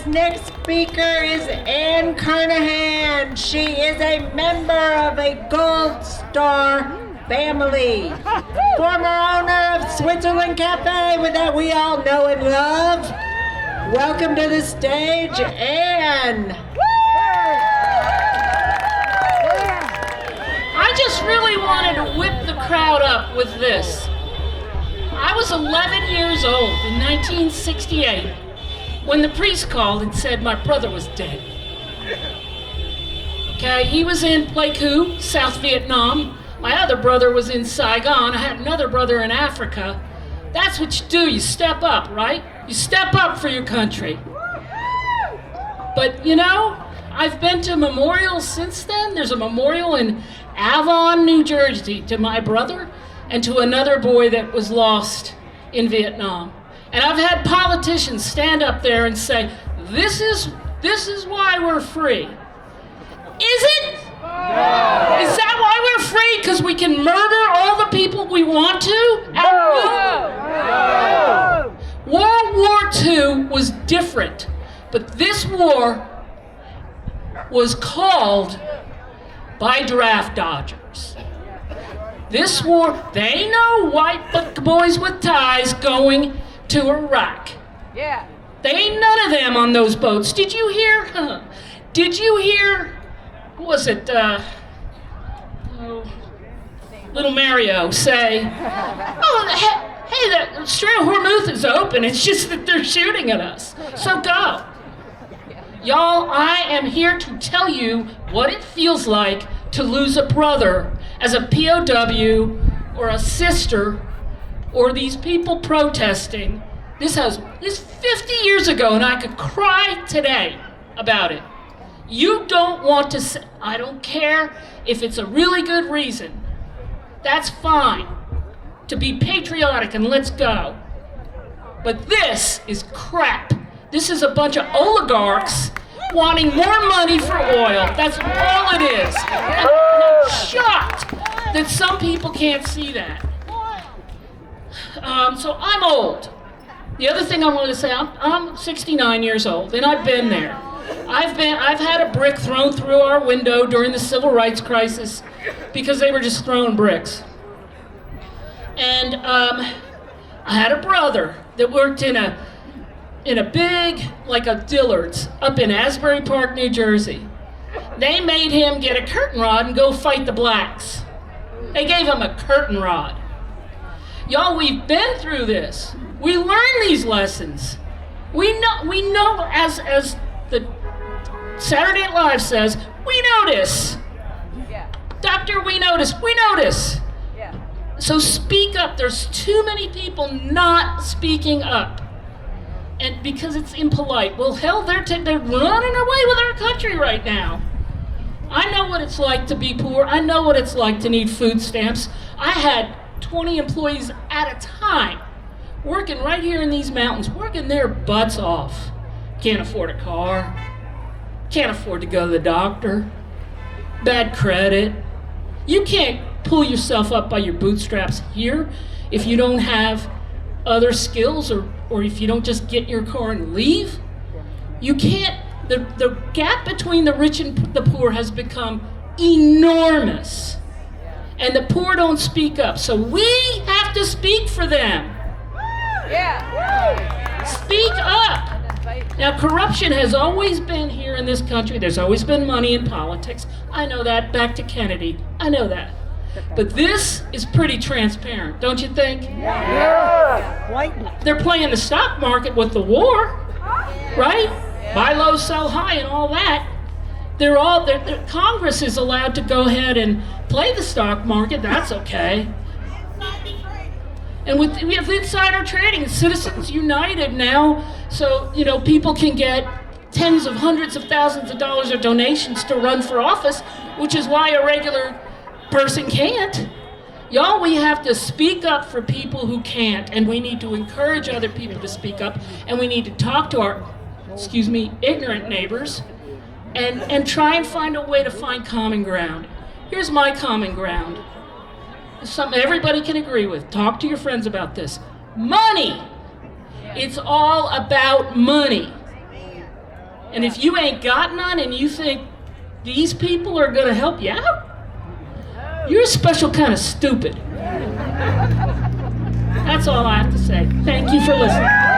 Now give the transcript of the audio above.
Next speaker is Ann Kernahan. She is a member of a Gold Star family. Former owner of Switzerland Cafe that we all know and love. Welcome to the stage, Ann. I just really wanted to whip the crowd up with this. I was 11 years old in 1968 when the priest called and said my brother was dead. Okay, he was in Pleiku, South Vietnam. My other brother was in Saigon. I had another brother in Africa. That's what you do, you step up, right? You step up for your country. But you know, I've been to memorials since then. There's a memorial in Avon, New Jersey to my brother and to another boy that was lost in Vietnam. And I've had politicians stand up there and say, this is why we're free. Is it? No. Is that why we're free? Because we can murder all the people we want to? No. World War II was different, but this war was called by draft dodgers. This war, they know white boys with ties going to Iraq. Yeah. They ain't none of them on those boats. Did you hear? Did you hear? What was it? Little Mario say, "Oh, hey, the Strait of Hormuz is open. It's just that they're shooting at us. So go." Y'all, I am here to tell you what it feels like to lose a brother as a POW or a sister or these people protesting. This 50 years ago, and I could cry today about it. You don't want to say, I don't care if it's a really good reason. That's fine. To be patriotic and let's go. But this is crap. This is a bunch of oligarchs wanting more money for oil. That's all it is. And I'm shocked that some people can't see that. So I'm old. The other thing I wanted to say, I'm 69 years old, and I've been there. I've had a brick thrown through our window during the civil rights crisis because they were just throwing bricks. And I had a brother that worked in a big, like a Dillard's, up in Asbury Park, New Jersey. They made him get a curtain rod and go fight the blacks. They gave him a curtain rod. Y'all, we've been through this. We learn these lessons. We know as the Saturday Night Live says, we notice. Yeah. Doctor, we notice. Yeah. So speak up. There's too many people not speaking up. And because it's impolite. Well, hell, they're running away with our country right now. I know what it's like to be poor. I know what it's like to need food stamps. I had 20 employees at a time working right here in these mountains, working their butts off. Can't afford a car. Can't afford to go to the doctor. Bad credit. You can't pull yourself up by your bootstraps here if you don't have other skills or if you don't just get in your car and leave. You can't. The gap between the rich and the poor has become enormous. And the poor don't speak up. So we have to speak for them. Yeah. Speak up. Now, corruption has always been here in this country. There's always been money in politics. I know that. Back to Kennedy. I know that. But this is pretty transparent, don't you think? Yeah. They're playing the stock market with the war, right? Buy low, sell high, and all that. Congress is allowed to go ahead and play the stock market. That's okay. And we have insider trading, Citizens United now, so people can get tens of hundreds of thousands of dollars of donations to run for office, which is why a regular person can't. Y'all, we have to speak up for people who can't, and we need to encourage other people to speak up, and we need to talk to our, ignorant neighbors, and try and find a way to find common ground. Here's my common ground. Something everybody can agree with. Talk to your friends about this. Money. It's all about money. And if you ain't got none and you think these people are gonna help you out, you're a special kind of stupid. That's all I have to say. Thank you for listening.